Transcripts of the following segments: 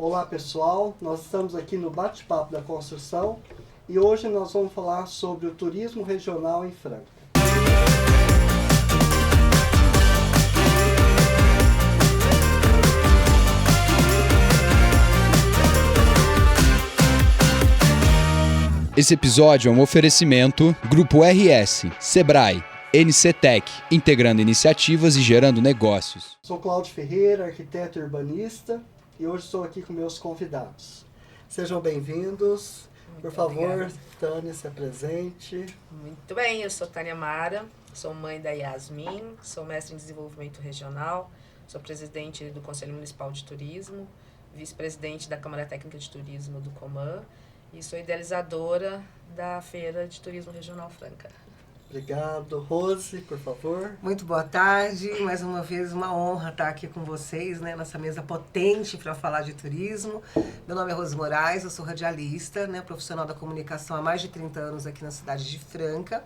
Olá pessoal, nós estamos aqui no Bate-Papo da Construção e hoje nós vamos falar sobre o turismo regional em Franca. Esse episódio é um oferecimento Grupo RS, Sebrae, NCTech, integrando iniciativas e gerando negócios. Sou Cláudio Ferreira, arquiteto e urbanista, e hoje estou aqui com meus convidados. Sejam bem-vindos. Por favor, Obrigada. Tânia, se apresente. Muito bem, eu sou Tânia Mara, sou mãe da Yasmin, sou mestre em desenvolvimento regional, sou presidente do Conselho Municipal de Turismo, vice-presidente da Câmara Técnica de Turismo do Coman e sou idealizadora da Feira de Turismo Regional Franca. Obrigado. Rose, por favor. Muito boa tarde, mais uma vez uma honra estar aqui com vocês, né, nessa mesa potente para falar de turismo. Meu nome é Rose Moraes, eu sou radialista, né, profissional da comunicação há mais de 30 anos aqui na cidade de Franca.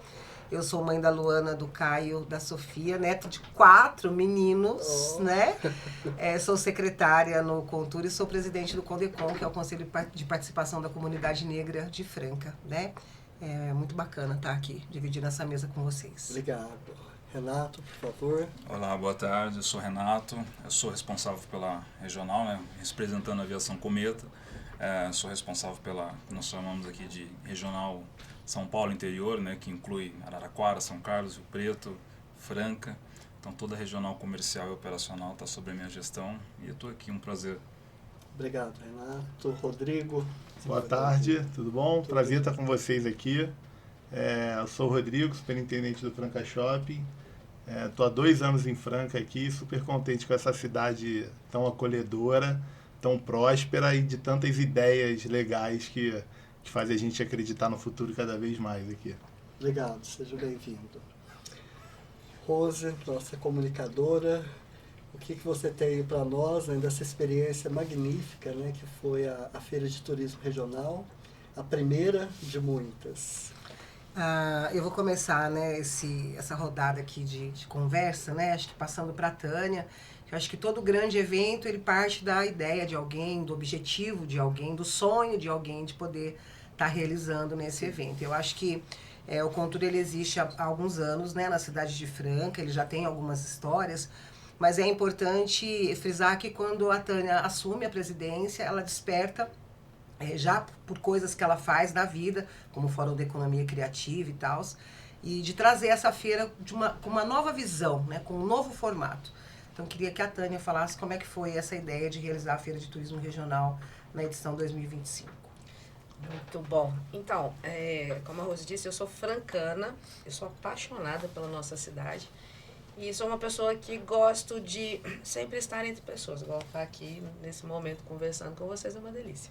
Eu sou mãe da Luana, do Caio, da Sofia, neto de 4 meninos, né? Sou secretária no Contur e sou presidente do Condecom, que é o Conselho de Participação da Comunidade Negra de Franca, né? É muito bacana estar aqui, dividindo essa mesa com vocês. Obrigado. Renato, por favor. Olá, boa tarde, eu sou Renato, eu sou responsável pela regional, né, representando a aviação Cometa, sou responsável pela, nós chamamos aqui de regional São Paulo interior, né, que inclui Araraquara, São Carlos, Rio Preto, Franca, então toda a regional comercial e operacional está sob a minha gestão e eu estou aqui, um prazer. Obrigado, Renato. Rodrigo. Boa tarde, tudo bom? Prazer estar com vocês aqui. Eu sou o Rodrigo, superintendente do Franca Shopping. Estou há 2 anos em Franca aqui, super contente com essa cidade tão acolhedora, tão próspera e de tantas ideias legais que fazem a gente acreditar no futuro cada vez mais aqui. Obrigado, seja bem-vindo. Rose, nossa comunicadora, o que você tem para nós, né, dessa experiência magnífica, né, que foi a Feira de Turismo Regional, a primeira de muitas? Eu vou começar, né, essa rodada aqui de conversa, né, acho que passando para a Tânia. Eu acho que todo grande evento, ele parte da ideia de alguém, do objetivo de alguém, do sonho de alguém de poder estar realizando nesse evento. Eu acho que o Contur, ele existe há alguns anos, né, na cidade de Franca, ele já tem algumas histórias, mas é importante frisar que quando a Tânia assume a presidência, ela desperta, já por coisas que ela faz na vida, como o Fórum da Economia Criativa e tal, e de trazer essa feira com uma nova visão, né, com um novo formato. Então, queria que a Tânia falasse como é que foi essa ideia de realizar a Feira de Turismo Regional na edição 2025. Muito bom. Então, como a Rose disse, eu sou francana, eu sou apaixonada pela nossa cidade. E sou uma pessoa que gosto de sempre estar entre pessoas. Igual estar aqui nesse momento conversando com vocês é uma delícia.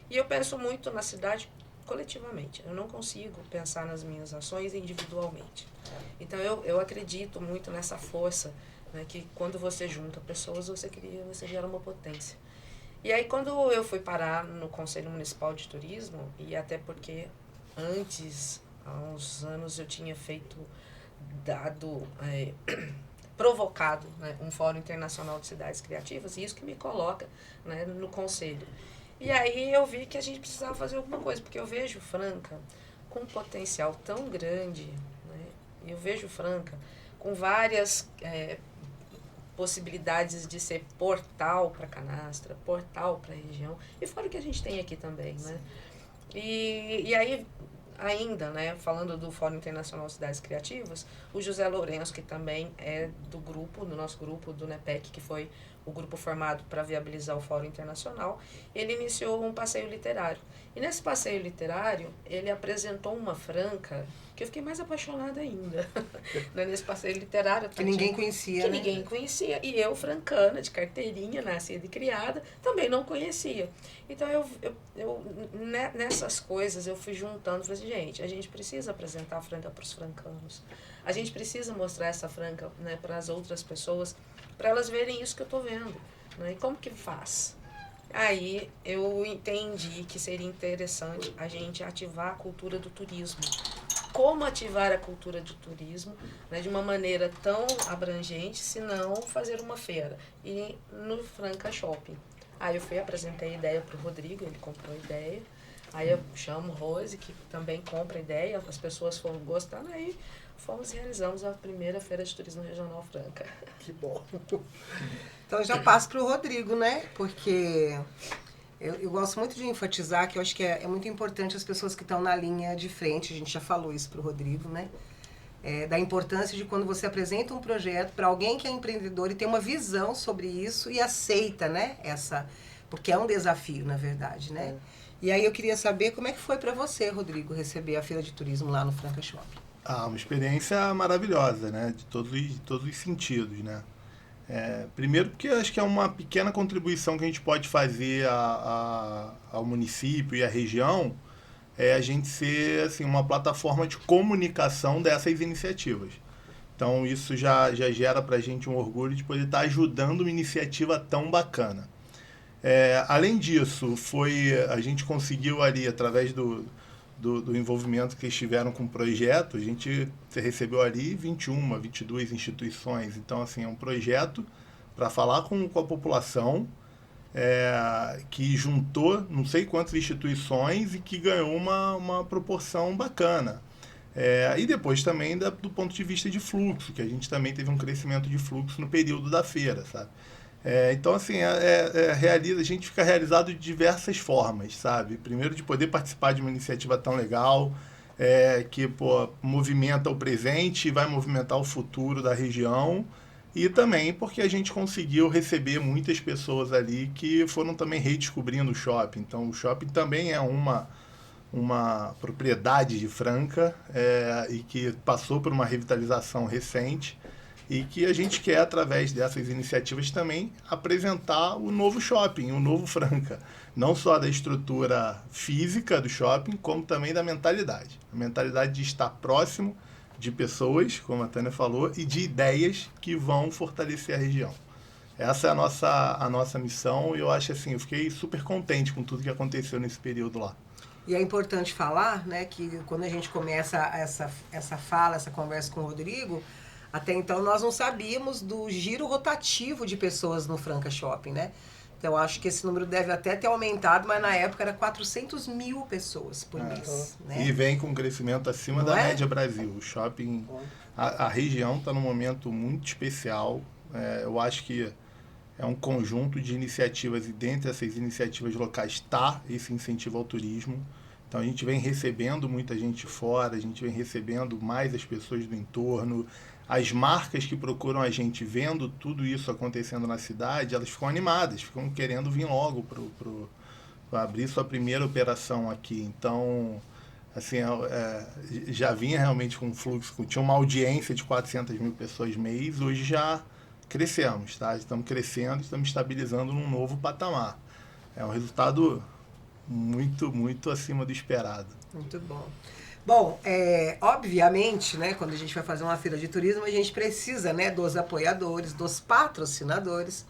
E eu penso muito na cidade coletivamente. Eu não consigo pensar nas minhas ações individualmente. Então eu acredito muito nessa força, né, que quando você junta pessoas, você gera uma potência. E aí quando eu fui parar no Conselho Municipal de Turismo, e até porque antes, há uns anos, eu tinha provocado, né, um Fórum Internacional de Cidades Criativas, e isso que me coloca, né, no conselho. E aí eu vi que a gente precisava fazer alguma coisa, porque eu vejo Franca com um potencial tão grande, né, eu vejo Franca com várias possibilidades de ser portal para Canastra, portal para a região, e fora o que a gente tem aqui também, né? E aí, ainda, né, falando do Fórum Internacional de Cidades Criativas, o José Lourenço, que também é do nosso grupo, do NEPEC, que foi o grupo formado para viabilizar o Fórum Internacional, ele iniciou um passeio literário. E nesse passeio literário, ele apresentou uma Franca que eu fiquei mais apaixonada ainda. Nesse passeio literário. Que ninguém conhecia, que né? ninguém conhecia. E eu, francana, de carteirinha, nascida e criada, também não conhecia. Então, nessas coisas, eu fui juntando, falei assim, gente, a gente precisa apresentar a Franca para os francanos. A gente precisa mostrar essa Franca, né, para as outras pessoas, para elas verem isso que eu estou vendo. Né? E como que faz? Aí eu entendi que seria interessante a gente ativar a cultura do turismo. Como ativar a cultura do turismo, né, de uma maneira tão abrangente, se não fazer uma feira. E no Franca Shopping. Aí eu apresentei a ideia para o Rodrigo, ele comprou a ideia. Aí eu chamo Rose, que também compra a ideia, as pessoas foram gostando, aí fomos e realizamos a primeira Feira de Turismo Regional Franca. Que bom. Então eu já passo para o Rodrigo, né? Porque eu gosto muito de enfatizar que eu acho que é muito importante as pessoas que estão na linha de frente, a gente já falou isso para o Rodrigo, né? Da importância de quando você apresenta um projeto para alguém que é empreendedor e tem uma visão sobre isso e aceita, né? Porque é um desafio, na verdade, né? E aí eu queria saber como é que foi para você, Rodrigo, receber a Feira de Turismo lá no Franca Shopping. Uma experiência maravilhosa, né? De todos os sentidos, né? Primeiro porque eu acho que é uma pequena contribuição que a gente pode fazer ao município e à região, a gente ser assim, uma plataforma de comunicação dessas iniciativas. Então isso já gera para a gente um orgulho de poder estar ajudando uma iniciativa tão bacana. Além disso, a gente conseguiu ali, através do envolvimento que eles tiveram com o projeto, a gente recebeu ali 22 instituições. Então, assim, é um projeto para falar com a população, que juntou não sei quantas instituições e que ganhou uma proporção bacana. E depois também do ponto de vista de fluxo, que a gente também teve um crescimento de fluxo no período da feira, sabe? Então, assim, a gente fica realizado de diversas formas, sabe? Primeiro, de poder participar de uma iniciativa tão legal, que movimenta o presente e vai movimentar o futuro da região. E também porque a gente conseguiu receber muitas pessoas ali que foram também redescobrindo o shopping. Então, o shopping também é uma propriedade de Franca, e que passou por uma revitalização recente. E que a gente quer, através dessas iniciativas, também apresentar o novo shopping, o novo Franca. Não só da estrutura física do shopping, como também da mentalidade. A mentalidade de estar próximo de pessoas, como a Tânia falou, e de ideias que vão fortalecer a região. Essa é a nossa missão, e eu acho assim, eu fiquei super contente com tudo que aconteceu nesse período lá. E é importante falar, né, que quando a gente começa essa conversa com o Rodrigo, até então nós não sabíamos do giro rotativo de pessoas no Franca Shopping, né? Então, eu acho que esse número deve até ter aumentado, mas na época era 400 mil pessoas por mês. Né? E vem com um crescimento acima da média Brasil. O shopping, a região está num momento muito especial. Eu acho que é um conjunto de iniciativas, e dentre essas iniciativas locais está esse incentivo ao turismo. Então, a gente vem recebendo muita gente fora, a gente vem recebendo mais as pessoas do entorno. As marcas que procuram a gente vendo tudo isso acontecendo na cidade, elas ficam animadas, ficam querendo vir logo para abrir sua primeira operação aqui. Então, assim, já vinha realmente com um fluxo, tinha uma audiência de 400 mil pessoas mês, hoje já crescemos, tá? Estamos crescendo, estamos estabilizando num novo patamar. É um resultado muito, muito acima do esperado. Muito bom. Bom, obviamente, né, quando a gente vai fazer uma feira de turismo, a gente precisa, né, dos apoiadores, dos patrocinadores.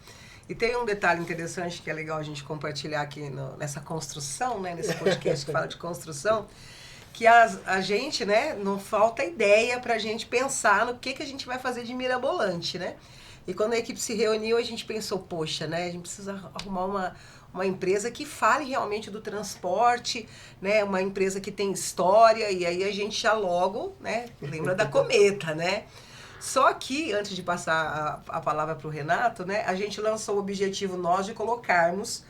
E tem um detalhe interessante que é legal a gente compartilhar aqui nessa construção, né, nesse podcast que fala de construção, que a gente, né, não falta ideia para a gente pensar no que a gente vai fazer de mirabolante, né? E quando a equipe se reuniu, a gente pensou, poxa, né, a gente precisa arrumar uma empresa que fale realmente do transporte, né? Uma empresa que tem história, e aí a gente já logo, né, lembra da Cometa, né? Só que, antes de passar a palavra para o Renato, né, a gente lançou o objetivo nós de colocarmos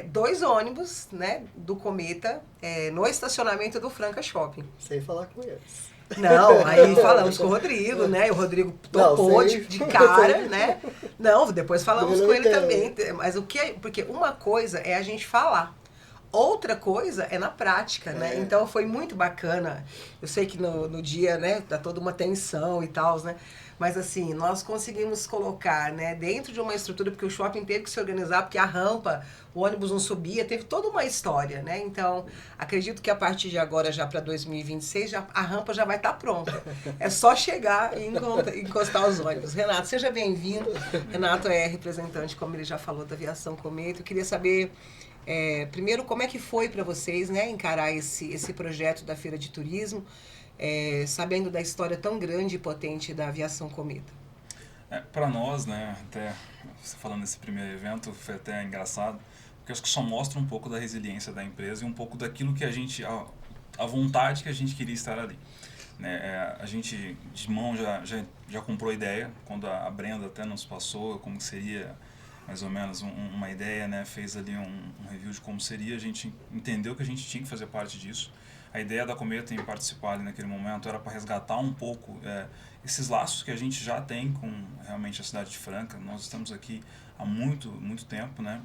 2 ônibus, né, do Cometa no estacionamento do Franca Shopping. Sem falar com eles. Não, aí falamos com o Rodrigo, né? E o Rodrigo topou de cara, né? Não, depois falamos com ele também. Mas porque uma coisa é a gente falar, outra coisa é na prática, né? Então foi muito bacana. Eu sei que no dia, né, dá toda uma tensão e tal, né? Mas assim, nós conseguimos colocar, né, dentro de uma estrutura, porque o shopping teve que se organizar, porque a rampa, o ônibus não subia, teve toda uma história, né? Então, acredito que a partir de agora, já para 2026, a rampa já vai estar pronta. É só chegar e encostar os ônibus. Renato, seja bem-vindo. Renato é representante, como ele já falou, da Aviação Cometa. Eu queria saber, primeiro, como é que foi para vocês, né, encarar esse projeto da Feira de Turismo, sabendo da história tão grande e potente da Aviação Cometa. Para nós, né, até você falando nesse primeiro evento, foi até engraçado, porque eu acho que só mostra um pouco da resiliência da empresa e um pouco daquilo que a vontade que a gente queria estar ali. Né? A gente, de mão, já comprou a ideia, quando a Brenda até nos passou como seria mais ou menos uma ideia, né, fez ali um review de como seria, a gente entendeu que a gente tinha que fazer parte disso. A ideia da Cometa em participar ali naquele momento era para resgatar um pouco esses laços que a gente já tem com realmente a cidade de Franca. Nós estamos aqui há muito tempo, né?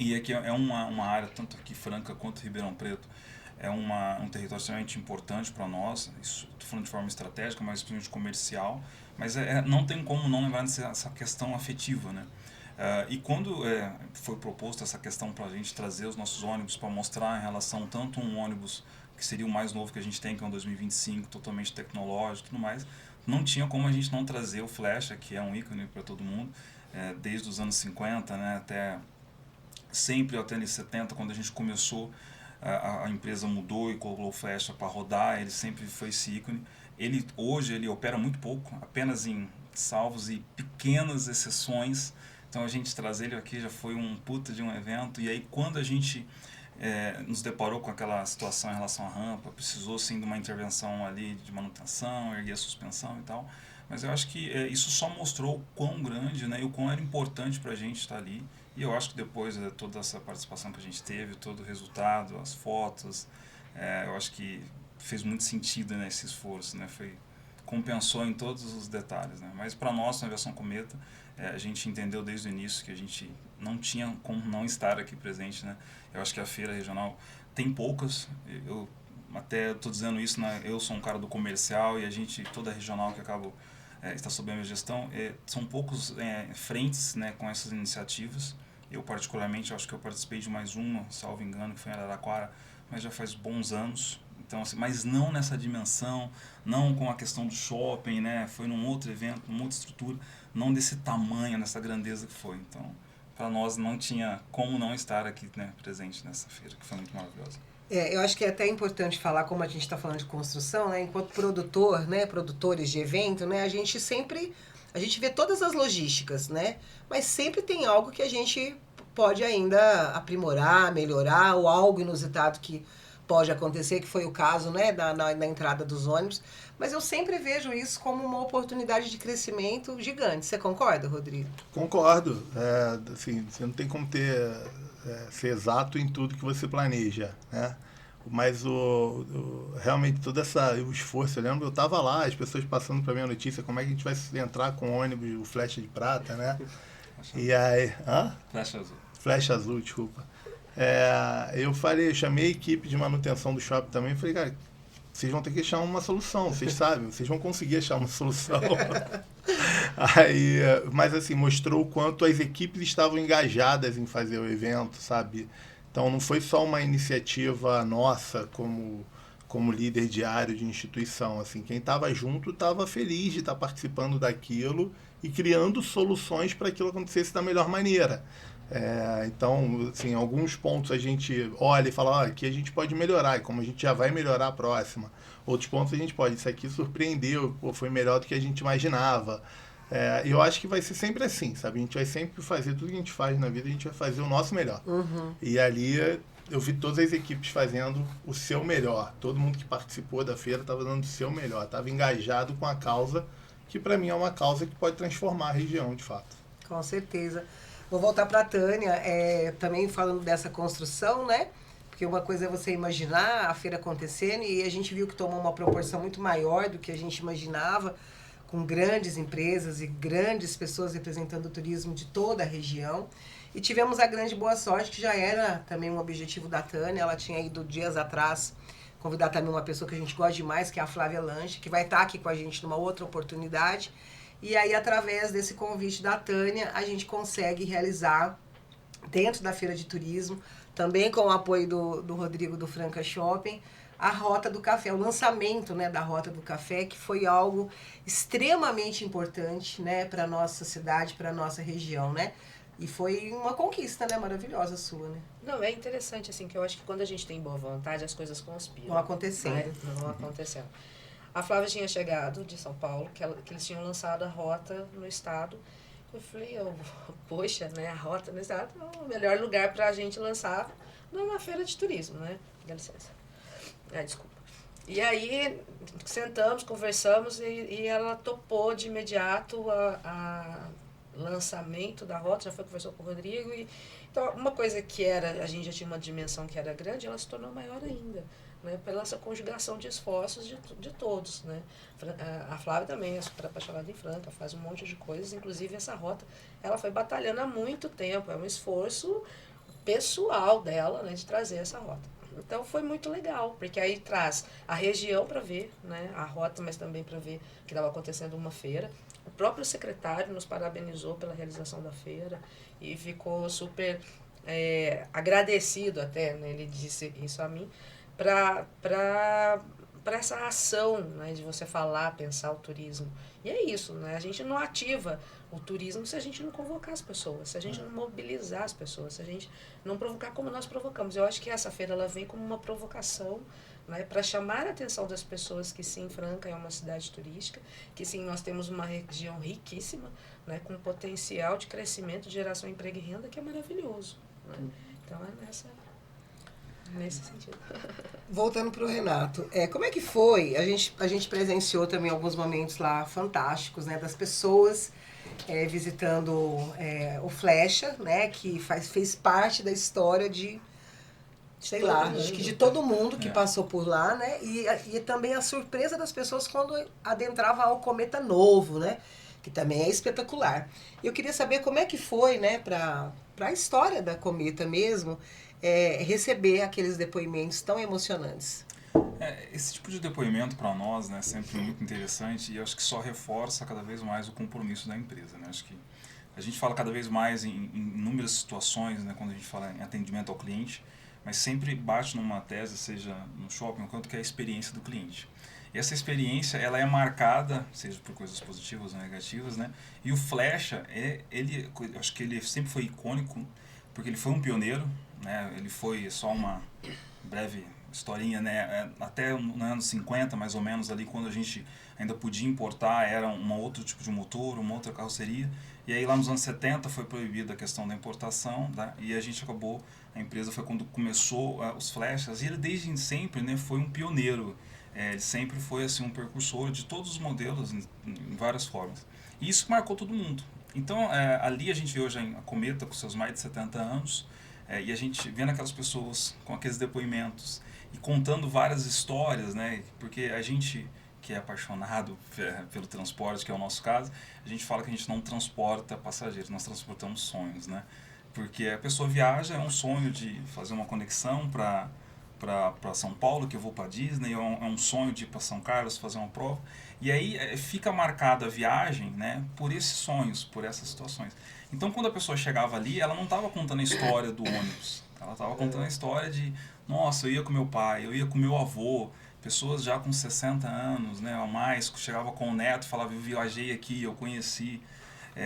E aqui é uma área, tanto aqui Franca quanto Ribeirão Preto, é um território extremamente importante para nós. Estou falando de forma estratégica, mas principalmente comercial. Mas não tem como não lembrar dessa questão afetiva, né? E quando foi proposta essa questão para a gente trazer os nossos ônibus para mostrar em relação tanto um ônibus que seria o mais novo que a gente tem, que é um 2025, totalmente tecnológico e tudo mais, não tinha como a gente não trazer o Flecha, que é um ícone para todo mundo, desde os anos 50, né, até anos 70, quando a gente começou, a empresa mudou e colocou o Flecha para rodar, ele sempre foi esse ícone. Hoje ele opera muito pouco, apenas em salvos e pequenas exceções, então a gente trazer ele aqui já foi um puta de um evento. E aí quando a gente nos deparou com aquela situação em relação à rampa, precisou sim de uma intervenção ali de manutenção, erguer a suspensão e tal, mas eu acho que isso só mostrou o quão grande, né, e o quão era importante para a gente estar ali. E eu acho que depois de toda essa participação que a gente teve, todo o resultado, as fotos, eu acho que fez muito sentido, né, esse esforço, né, compensou em todos os detalhes, né. Mas para nós, na Aviação Cometa, a gente entendeu desde o início que a gente não tinha como não estar aqui presente, né. Eu acho que a feira regional tem poucas, eu até estou dizendo isso, né, eu sou um cara do comercial e a gente, toda a regional que acabo está sob a minha gestão, são poucos frentes, né, com essas iniciativas. Eu particularmente acho que eu participei de mais uma, salvo engano, que foi em Araraquara, mas já faz bons anos. Então, assim, mas não nessa dimensão, não com a questão do shopping, né, foi num outro evento, numa outra estrutura, não desse tamanho, nessa grandeza que foi. Então, para nós não tinha como não estar aqui, né, presente nessa feira, que foi muito maravilhosa. Eu acho que é até importante falar, como a gente está falando de construção, né, enquanto produtor, né, produtores de evento, né, a gente vê todas as logísticas, né, mas sempre tem algo que a gente pode ainda aprimorar, melhorar, ou algo inusitado que pode acontecer, que foi o caso, né, na entrada dos ônibus. Mas eu sempre vejo isso como uma oportunidade de crescimento gigante. Você concorda, Rodrigo? Concordo. Assim, você não tem como ser exato em tudo que você planeja, né? Mas realmente todo o esforço, eu lembro, eu estava lá, as pessoas passando para mim a notícia, como é que a gente vai entrar com o ônibus, o Flecha de Prata, né? E aí... Flecha Azul. Flecha Azul, desculpa. Eu chamei a equipe de manutenção do shopping também, falei, cara, vocês vão ter que achar uma solução, vocês sabem, vocês vão conseguir achar uma solução. Mas assim, mostrou o quanto as equipes estavam engajadas em fazer o evento, sabe? Então não foi só uma iniciativa nossa como líder diário de instituição, assim, quem estava junto estava feliz de estar participando daquilo e criando soluções para aquilo acontecesse da melhor maneira. Então, assim, alguns pontos a gente olha e fala, aqui a gente pode melhorar, e como a gente já vai melhorar a próxima. Outros pontos a gente pode, isso aqui surpreendeu, foi melhor do que a gente imaginava. Eu acho que vai ser sempre assim, sabe? A gente vai sempre fazer tudo que a gente faz na vida, a gente vai fazer o nosso melhor. Uhum. E ali eu vi todas as equipes fazendo o seu melhor. Todo mundo que participou da feira estava dando o seu melhor, estava engajado com a causa, que para mim é uma causa que pode transformar a região, de fato. Com certeza. Vou voltar para a Tânia, também falando dessa construção, né? Porque uma coisa é você imaginar a feira acontecendo e a gente viu que tomou uma proporção muito maior do que a gente imaginava, com grandes empresas e grandes pessoas representando o turismo de toda a região. E tivemos a grande boa sorte, que já era também um objetivo da Tânia, ela tinha ido dias atrás convidar também uma pessoa que a gente gosta demais, que é a Flávia Lange, que vai estar aqui com a gente numa outra oportunidade. E aí, através desse convite da Tânia, a gente consegue realizar, dentro da Feira de Turismo, também com o apoio do Rodrigo do Franca Shopping, a Rota do Café, o lançamento, né, da Rota do Café, que foi algo extremamente importante, né, para a nossa cidade, para a nossa região, né? E foi uma conquista, né, maravilhosa sua, né? Não, é interessante, assim, que eu acho que quando a gente tem boa vontade, as coisas conspiram. Vão acontecendo. Né? Vão acontecendo. A Flávia tinha chegado de São Paulo, que eles tinham lançado a rota no estado. Eu falei, poxa, né, a rota no estado é o melhor lugar para a gente lançar numa feira de turismo, né? Dá licença. Desculpa. E aí, sentamos, conversamos e ela topou de imediato a lançamento da rota, já foi conversou com o Rodrigo. Então, uma coisa que a gente já tinha uma dimensão que era grande, ela se tornou maior ainda. Né, pela essa conjugação de esforços de todos. Né? A Flávia também é super apaixonada em Franca, faz um monte de coisas, inclusive essa rota ela foi batalhando há muito tempo, é um esforço pessoal dela, né, de trazer essa rota. Então foi muito legal, porque aí traz a região para ver, né, a rota, mas também para ver que estava acontecendo uma feira. O próprio secretário nos parabenizou pela realização da feira e ficou super agradecido até, né, ele disse isso a mim, para essa ação, né, de você falar, pensar o turismo. E é isso, né? A gente não ativa o turismo se a gente não convocar as pessoas, se a gente não mobilizar as pessoas, se a gente não provocar como nós provocamos. Eu acho que essa feira ela vem como uma provocação, né, para chamar a atenção das pessoas que sim, Franca é uma cidade turística, que sim, nós temos uma região riquíssima, né, com potencial de crescimento, de geração de emprego e renda que é maravilhoso. Né? Então é nesse sentido. Voltando para o Renato, como é que foi? A gente presenciou também alguns momentos lá fantásticos, né, das pessoas visitando o Flecha, né, que fez parte da história de, sei lá, acho que de todo mundo que passou por lá, né, e também a surpresa das pessoas quando adentrava ao Cometa Novo, né, que também é espetacular. Eu queria saber como é que foi, né, para a história da Cometa mesmo, receber aqueles depoimentos tão emocionantes. Esse tipo de depoimento para nós, né, sempre muito interessante e acho que só reforça cada vez mais o compromisso da empresa. Né? Acho que a gente fala cada vez mais em inúmeras situações, né, quando a gente fala em atendimento ao cliente, mas sempre bate numa tese, seja no shopping, quanto que é a experiência do cliente. E essa experiência ela é marcada, seja por coisas positivas ou negativas, né? E o Flecha, acho que ele sempre foi icônico, porque ele foi um pioneiro, né? Ele foi só uma breve historinha, né? Até no ano 50, mais ou menos, ali quando a gente ainda podia importar, era um outro tipo de motor, uma outra carroceria. E aí lá nos anos 70 foi proibida a questão da importação, tá? E a gente a empresa foi quando começou os Flechas, e ele desde sempre, né, foi um pioneiro. Ele sempre foi assim, um precursor de todos os modelos, em várias formas. E isso marcou todo mundo. Então, ali a gente vê hoje a Cometa com seus mais de 70 anos, e a gente vendo aquelas pessoas com aqueles depoimentos e contando várias histórias, né? Porque a gente que é apaixonado pelo transporte, que é o nosso caso, a gente fala que a gente não transporta passageiros, nós transportamos sonhos, né? Porque a pessoa viaja, é um sonho de fazer uma conexão para São Paulo, que eu vou para Disney, é um sonho de ir para São Carlos fazer uma prova. E aí fica marcada a viagem, né, por esses sonhos, por essas situações. Então, quando a pessoa chegava ali, ela não estava contando a história do ônibus. Ela estava contando a história de, nossa, eu ia com meu pai, eu ia com meu avô, pessoas já com 60 anos, né, ou mais, chegava com o neto e falava, eu viajei aqui, eu conheci.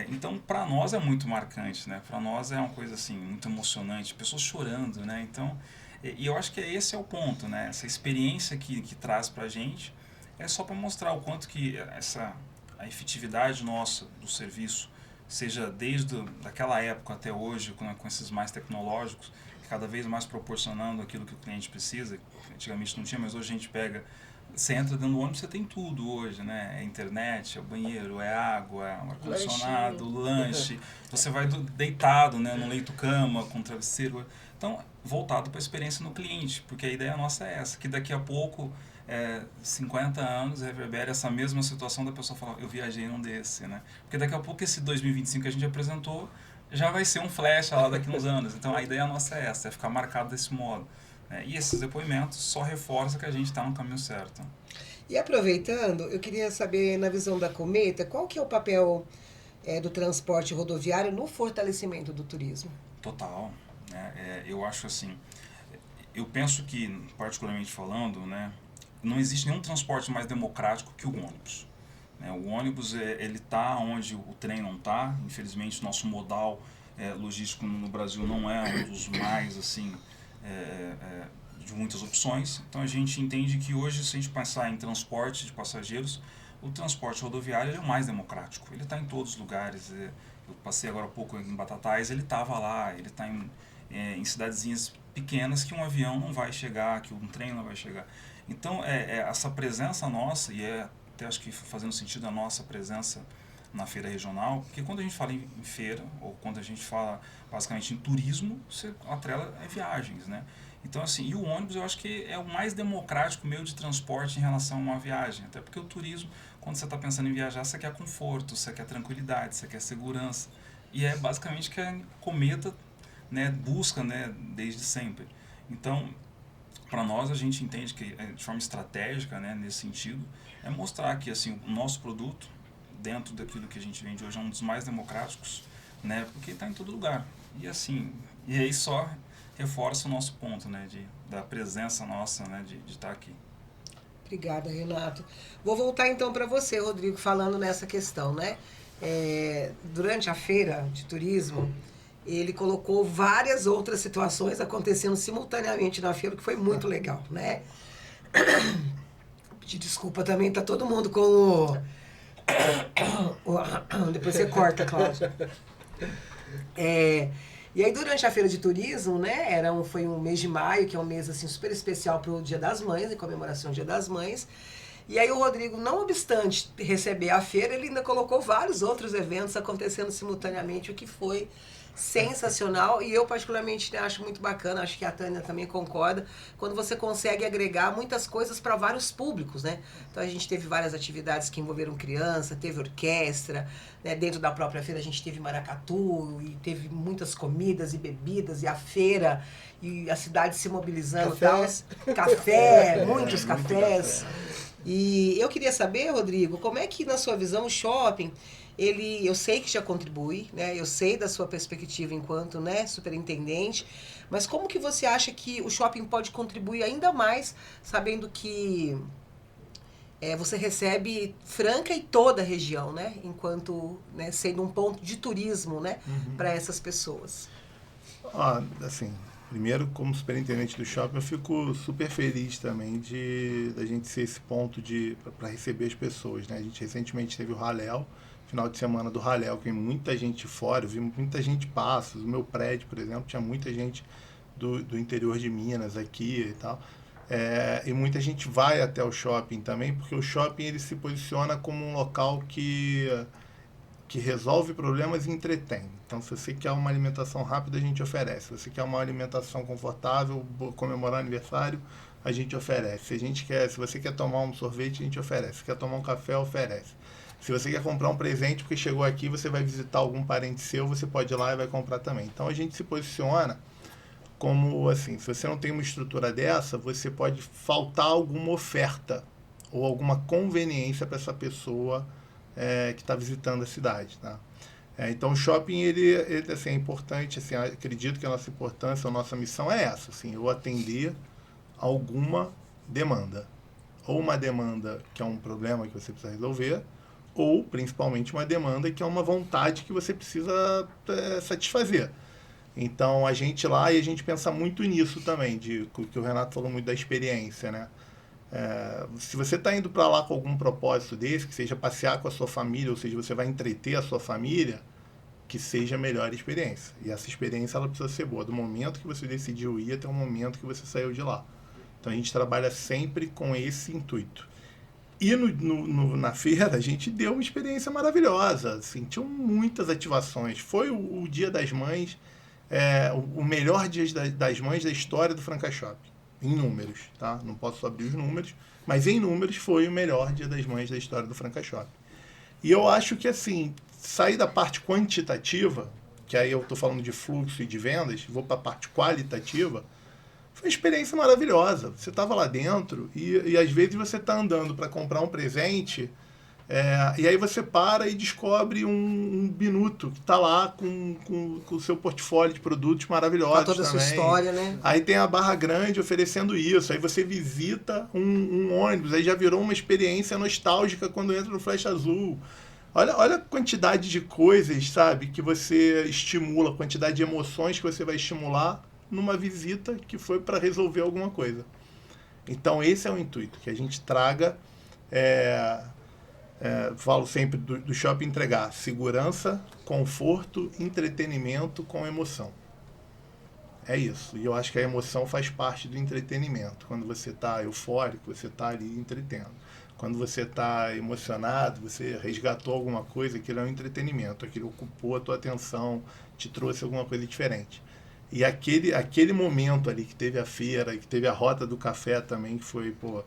Então, para nós é muito marcante, né? Para nós é uma coisa assim, muito emocionante, pessoas chorando, né? Então, e eu acho que esse é o ponto, né? Essa experiência que traz para a gente é só para mostrar o quanto que a efetividade nossa do serviço, seja desde daquela época até hoje, com esses mais tecnológicos, cada vez mais proporcionando aquilo que o cliente precisa. Antigamente não tinha, mas hoje a gente você entra dentro do ônibus, você tem tudo hoje, né? É internet, é o banheiro, é água, é um ar-condicionado, lanche. Você vai deitado, né, no leito-cama, com travesseiro. Então, voltado para a experiência no cliente, porque a ideia nossa é essa, que daqui a pouco, 50 anos, reverbera essa mesma situação da pessoa falar, eu viajei num desse, né? Porque daqui a pouco esse 2025 que a gente apresentou já vai ser um flash lá daqui uns anos. Então, a ideia nossa é essa, é ficar marcado desse modo. E esses depoimentos só reforçam que a gente está no caminho certo. E aproveitando, eu queria saber, na visão da Cometa, qual que é o papel do transporte rodoviário no fortalecimento do turismo? Total. Eu acho assim, eu penso que, particularmente falando, né, não existe nenhum transporte mais democrático que o ônibus. O ônibus, ele está onde o trem não está. Infelizmente, nosso modal logístico no Brasil não é um dos mais, assim, de muitas opções. Então a gente entende que hoje, se a gente pensar em transporte de passageiros, o transporte rodoviário é o mais democrático. Ele está em todos os lugares. Eu passei agora há pouco em Batatais, ele estava lá, ele está em cidadezinhas pequenas que um avião não vai chegar, que um trem não vai chegar. Então, essa presença nossa, e até acho que fazendo sentido a nossa presença na feira regional, porque quando a gente fala em feira, ou quando a gente fala basicamente em turismo, você atrela viagens, né? Então, assim, e o ônibus eu acho que é o mais democrático meio de transporte em relação a uma viagem, até porque o turismo, quando você está pensando em viajar, você quer conforto, você quer tranquilidade, você quer segurança, e é basicamente que a Cometa, né, busca, né, desde sempre. Então, para nós, a gente entende que, de forma estratégica, né, nesse sentido, é mostrar que assim, o nosso produto, dentro daquilo que a gente vende hoje, é um dos mais democráticos, né, porque está em todo lugar. E assim, e aí só reforça o nosso ponto, né, da presença nossa, né, de estar aqui. Obrigada, Renato. Vou voltar então para você, Rodrigo, falando nessa questão, né? Durante a feira de turismo, ele colocou várias outras situações acontecendo simultaneamente na feira, que foi muito legal, né? Pedir desculpa também, tá todo mundo com Depois você corta, Cláudia. E aí, durante a feira de turismo, né, foi um mês de maio, que é um mês assim, super especial para o Dia das Mães, em comemoração do Dia das Mães. E aí o Rodrigo, não obstante receber a feira, ele ainda colocou vários outros eventos acontecendo simultaneamente, o que foi sensacional. E eu particularmente acho muito bacana, acho que a Tânia também concorda, quando você consegue agregar muitas coisas para vários públicos, né? Então a gente teve várias atividades que envolveram criança, teve orquestra, né? Dentro da própria feira a gente teve maracatu, e teve muitas comidas e bebidas, e a feira, e a cidade se mobilizando, café, muitos cafés. E eu queria saber, Rodrigo, como é que, na sua visão, o shopping, eu sei que já contribui, né? Eu sei da sua perspectiva enquanto, né, superintendente, mas como que você acha que o shopping pode contribuir ainda mais, sabendo que você recebe Franca e toda a região, né? Enquanto, né, sendo um ponto de turismo, né, para essas pessoas. Assim, primeiro, como superintendente do shopping, eu fico super feliz também da gente ser esse ponto para receber as pessoas, né? A gente recentemente teve o Raléu, final de semana do Raléu, que tem muita gente fora, eu vi muita gente passa. O meu prédio, por exemplo, tinha muita gente do interior de Minas aqui e tal. E muita gente vai até o shopping também, porque o shopping ele se posiciona como um local que resolve problemas e entretém. Então, se você quer uma alimentação rápida, a gente oferece. Se você quer uma alimentação confortável, comemorar aniversário, a gente oferece. Se você quer tomar um sorvete, a gente oferece. Se quer tomar um café, oferece. Se você quer comprar um presente porque chegou aqui, você vai visitar algum parente seu, você pode ir lá e vai comprar também. Então, a gente se posiciona como, assim, se você não tem uma estrutura dessa, você pode faltar alguma oferta ou alguma conveniência para essa pessoa que está visitando a cidade, tá? Então o shopping ele assim, é importante, assim, acredito que a nossa importância, a nossa missão é essa, assim, eu atender alguma demanda, ou uma demanda que é um problema que você precisa resolver, ou principalmente uma demanda que é uma vontade que você precisa satisfazer. Então a gente lá, e a gente pensa muito nisso também, que o Renato falou muito da experiência, né? Se você está indo para lá com algum propósito desse, que seja passear com a sua família, ou seja, você vai entreter a sua família, que seja a melhor experiência. E essa experiência ela precisa ser boa. Do momento que você decidiu ir até o momento que você saiu de lá. Então a gente trabalha sempre com esse intuito. E na feira a gente deu uma experiência maravilhosa. Assim, tinham muitas ativações. Foi o Dia das Mães, o melhor Dia das Mães da história do Franca Shopping. Em números, tá? Não posso abrir os números, mas em números foi o melhor Dia das Mães da história do Franca Shopping. E eu acho que, assim, sair da parte quantitativa, que aí eu estou falando de fluxo e de vendas, vou para a parte qualitativa, foi uma experiência maravilhosa. Você estava lá dentro e às vezes você está andando para comprar um presente e aí você para e descobre um Binuto que está lá com o seu portfólio de produtos maravilhosos. Com toda também. A sua história, né? Aí tem a Barra Grande oferecendo isso. Aí você visita um ônibus. Aí já virou uma experiência nostálgica quando entra no Flecha Azul. Olha a quantidade de coisas, sabe, que você estimula, a quantidade de emoções que você vai estimular numa visita que foi para resolver alguma coisa. Então esse é o intuito, que a gente traga, falo sempre do shopping entregar segurança, conforto, entretenimento com emoção. É isso. E eu acho que a emoção faz parte do entretenimento. Quando você está eufórico, você está ali entretendo. Quando você está emocionado, você resgatou alguma coisa, aquilo é um entretenimento. Aquilo ocupou a tua atenção, te trouxe alguma coisa diferente. E aquele momento ali que teve a feira, que teve a Rota do Café também, que foi um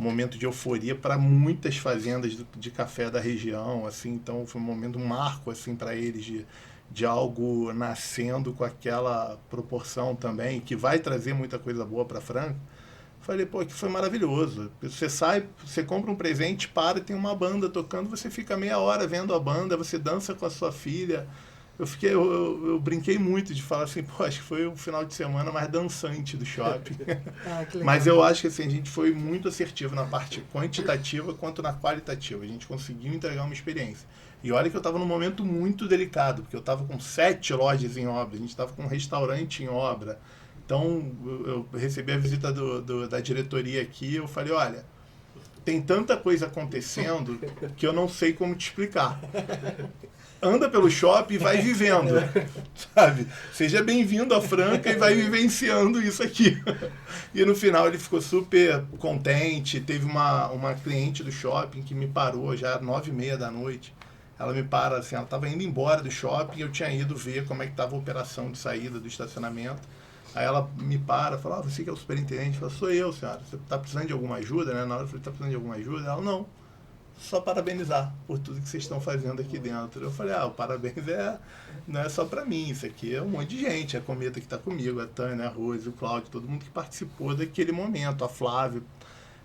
momento de euforia para muitas fazendas de café da região. Assim, então foi um momento, um marco assim, para eles de algo nascendo com aquela proporção também, que vai trazer muita coisa boa para Franca. Falei, que foi maravilhoso. Você sai, você compra um presente, tem uma banda tocando, você fica meia hora vendo a banda, você dança com a sua filha. Eu brinquei muito de falar assim, acho que foi o final de semana mais dançante do shopping. Que legal. Mas eu acho que assim, a gente foi muito assertivo na parte quantitativa quanto na qualitativa. A gente conseguiu entregar uma experiência. E olha que eu estava num momento muito delicado, porque eu estava com 7 lojas em obra, a gente estava com um restaurante em obra. Então, eu recebi a visita da diretoria aqui, eu falei, olha, tem tanta coisa acontecendo que eu não sei como te explicar. Anda pelo shopping e vai vivendo, sabe? Seja bem-vindo à Franca e vai vivenciando isso aqui. E no final ele ficou super contente. Teve uma cliente do shopping que me parou já às 9h30 da noite. Ela me para, assim, ela estava indo embora do shopping e eu tinha ido ver como é que estava a operação de saída do estacionamento. Aí ela me para, fala, você que é o superintendente? Eu falo, sou eu, senhora. Você está precisando de alguma ajuda, né? Na hora eu falei, está precisando de alguma ajuda? Ela, não. Só parabenizar por tudo que vocês estão fazendo aqui dentro. Eu falei, o parabéns não é só para mim, isso aqui é um monte de gente, a Cometa que está comigo, a Tânia, a Rose, o Cláudio, todo mundo que participou daquele momento, a Flávia.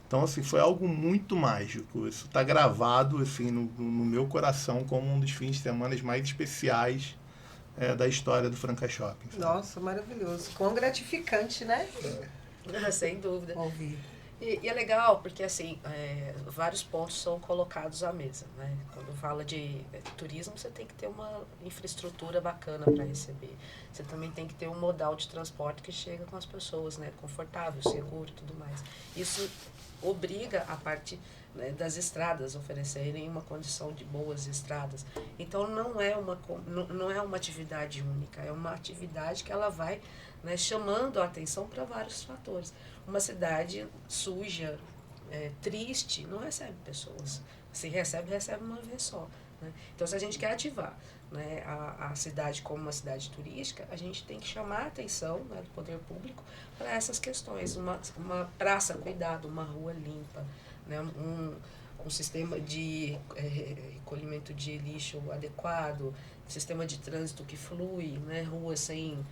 Então, assim, foi algo muito mágico. Isso está gravado, assim, no meu coração como um dos fins de semana mais especiais da história do Franca Shopping. Sabe? Nossa, maravilhoso. Quão gratificante, né? Sem dúvida. Ouvir. E é legal, porque assim, vários pontos são colocados à mesa, né? Quando fala de turismo, você tem que ter uma infraestrutura bacana para receber. Você também tem que ter um modal de transporte que chega com as pessoas, né? Confortável, seguro e tudo mais. Isso obriga a parte, né, das estradas oferecerem uma condição de boas estradas. Então não é uma atividade única, é uma atividade que ela vai, né, chamando a atenção para vários fatores. Uma cidade suja, triste, não recebe pessoas. Se recebe uma vez só. Né? Então, se a gente quer ativar, né, a cidade como uma cidade turística, a gente tem que chamar a atenção, né, do poder público para essas questões. Uma praça cuidada, uma rua limpa, né, um sistema de recolhimento de lixo adequado, sistema de trânsito que flui, né, ruas sem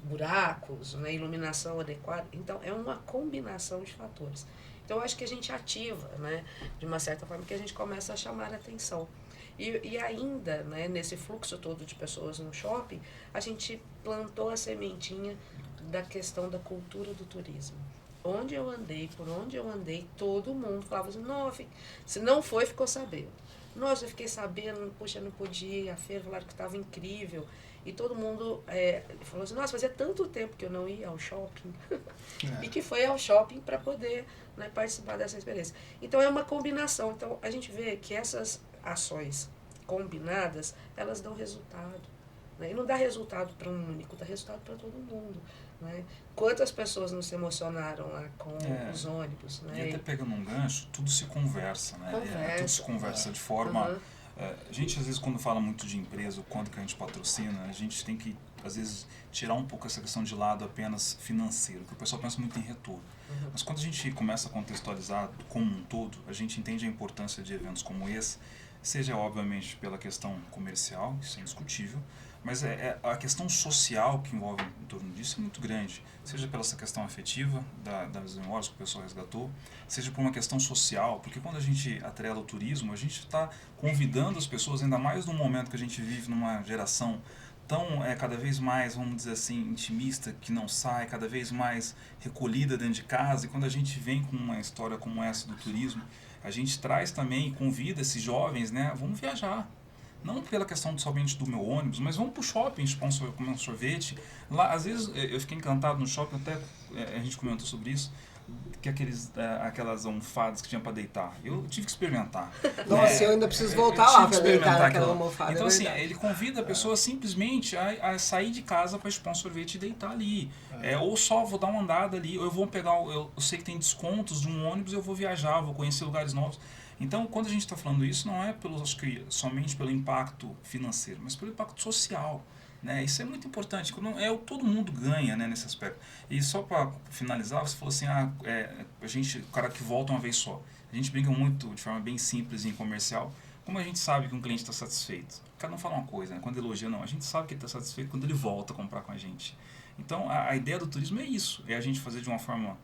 buracos, né, iluminação adequada. Então, é uma combinação de fatores. Então, eu acho que a gente ativa, né, de uma certa forma, que a gente começa a chamar a atenção. E ainda, né, nesse fluxo todo de pessoas no shopping, a gente plantou a sementinha da questão da cultura do turismo. Por onde eu andei, todo mundo falava assim, não, se não foi, ficou sabendo. Nossa, eu fiquei sabendo, puxa, não podia ir à feira, falaram que estava incrível. E todo mundo falou assim, nossa, fazia tanto tempo que eu não ia ao shopping. E que foi ao shopping para poder, né, participar dessa experiência. Então, é uma combinação. Então, a gente vê que essas ações combinadas, elas dão resultado. Né? E não dá resultado para um único, dá resultado para todo mundo. Né? Quantas pessoas não se emocionaram lá com os ônibus? Né? E até pegando um gancho, tudo se conversa. Né? Tudo se conversa de forma... A gente, às vezes, quando fala muito de empresa, o quanto que a gente patrocina, a gente tem que, às vezes, tirar um pouco essa questão de lado apenas financeiro, porque o pessoal pensa muito em retorno. Mas quando a gente começa a contextualizar como um todo, a gente entende a importância de eventos como esse, seja, obviamente, pela questão comercial, isso é indiscutível, mas a questão social que envolve em torno disso é muito grande, seja pela essa questão afetiva das memórias que o pessoal resgatou, seja por uma questão social, porque quando a gente atrela o turismo, a gente está convidando as pessoas, ainda mais no momento que a gente vive numa geração tão cada vez mais, vamos dizer assim, intimista, que não sai, cada vez mais recolhida dentro de casa, e quando a gente vem com uma história como essa do turismo, a gente traz também, convida esses jovens, né, vamos viajar. não pela questão somente do meu ônibus, mas vamos pro shopping comer um sorvete. Lá, às vezes, eu fiquei encantado no shopping, até a gente comentou sobre isso, que aquelas almofadas que tinha para deitar. Eu tive que experimentar. Nossa, eu ainda preciso voltar lá para deitar naquela almofada. Então, assim, ele convida a pessoa simplesmente a sair de casa para chupar um sorvete e deitar ali. Ou só vou dar uma andada ali, ou eu vou pegar, eu sei que tem descontos de um ônibus, eu vou viajar, vou conhecer lugares novos. Então, quando a gente está falando isso, não é somente pelo impacto financeiro, mas pelo impacto social. Né? Isso é muito importante, todo mundo ganha, né, nesse aspecto. E só para finalizar, você falou assim, o cara que volta uma vez só. A gente brinca muito, de forma bem simples e comercial, como a gente sabe que um cliente está satisfeito. Cada um fala uma coisa, né? Quando elogia, não. A gente sabe que ele está satisfeito quando ele volta a comprar com a gente. Então, a ideia do turismo é isso, é a gente fazer de uma forma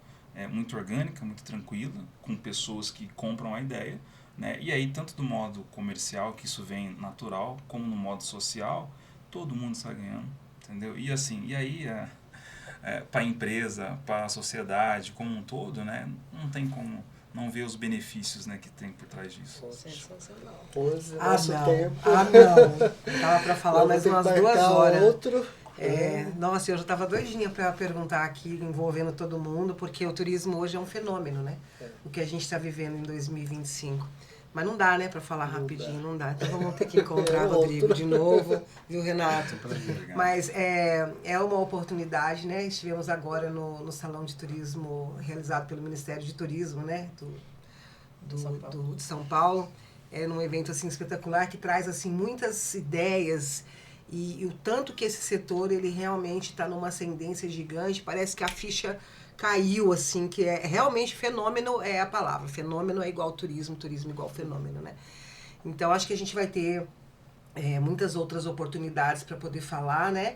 muito orgânica, muito tranquila, com pessoas que compram a ideia, né? E aí, tanto do modo comercial, que isso vem natural, como no modo social, todo mundo está ganhando, entendeu? E assim, para a empresa, para a sociedade como um todo, né, não tem como não ver os benefícios, né, que tem por trás disso. Sensacional. Não. Tava para falar mais umas 2 horas. Outro. Nossa, eu já estava doidinha para perguntar aqui, envolvendo todo mundo, porque o turismo hoje é um fenômeno, né? O que a gente está vivendo em 2025. Mas não dá, né, para falar rapidinho, não dá. Então vamos ter que encontrar o Rodrigo de novo, viu, Renato? Mas é uma oportunidade, né? Estivemos agora no Salão de Turismo realizado pelo Ministério de Turismo, né, de São Paulo. É num evento assim espetacular que traz assim muitas ideias e o tanto que esse setor ele realmente está numa ascendência gigante. Parece que a ficha caiu, assim, que é realmente fenômeno é a palavra. Fenômeno é igual turismo, turismo igual fenômeno, né? Então, acho que a gente vai ter muitas outras oportunidades para poder falar, né?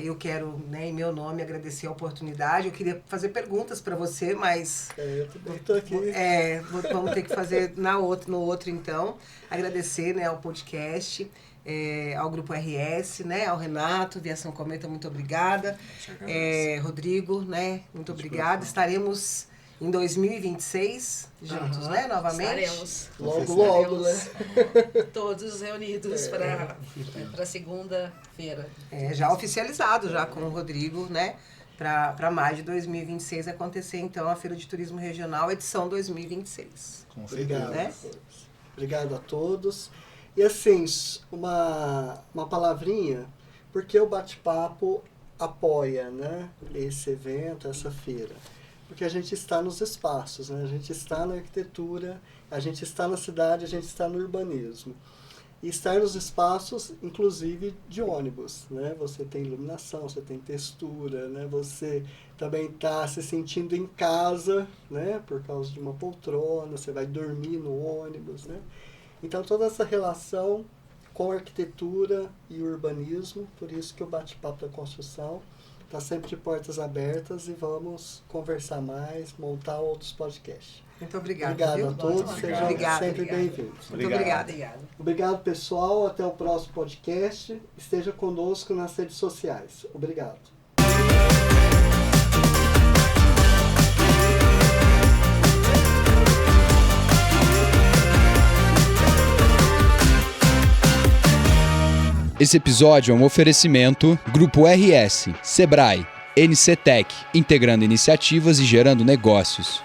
Eu quero, né, em meu nome, agradecer a oportunidade. Eu queria fazer perguntas para você, mas... eu também estou aqui. Vamos ter que fazer no outro, então. Agradecer, né, ao podcast, ao Grupo RS, né, ao Renato, Viação Cometa, muito obrigada. Rodrigo, né, muito obrigada. Estaremos em 2026 juntos, né, novamente. Estaremos. Logo, né? Todos reunidos para segunda-feira. Já oficializado, já com o Rodrigo, né, para maio de 2026 acontecer, então, a Feira de Turismo Regional, edição 2026. Com certeza. Obrigado. Né? Obrigado a todos. E assim, uma palavrinha, porque o bate-papo apoia, né, esse evento, essa feira. Porque a gente está nos espaços, né? A gente está na arquitetura, a gente está na cidade, a gente está no urbanismo. E estar nos espaços, inclusive de ônibus, né? Você tem iluminação, você tem textura, né? Você também está se sentindo em casa, né? Por causa de uma poltrona, você vai dormir no ônibus, né? Então, toda essa relação com a arquitetura e o urbanismo, por isso que o Bate-Papo da Construção está sempre de portas abertas e vamos conversar mais, montar outros podcasts. Muito obrigada. Obrigado a todos, sejam sempre bem-vindos. Muito obrigada. Obrigado, pessoal. Até o próximo podcast. Esteja conosco nas redes sociais. Obrigado. Esse episódio é um oferecimento Grupo RS, Sebrae, NCTech, integrando iniciativas e gerando negócios.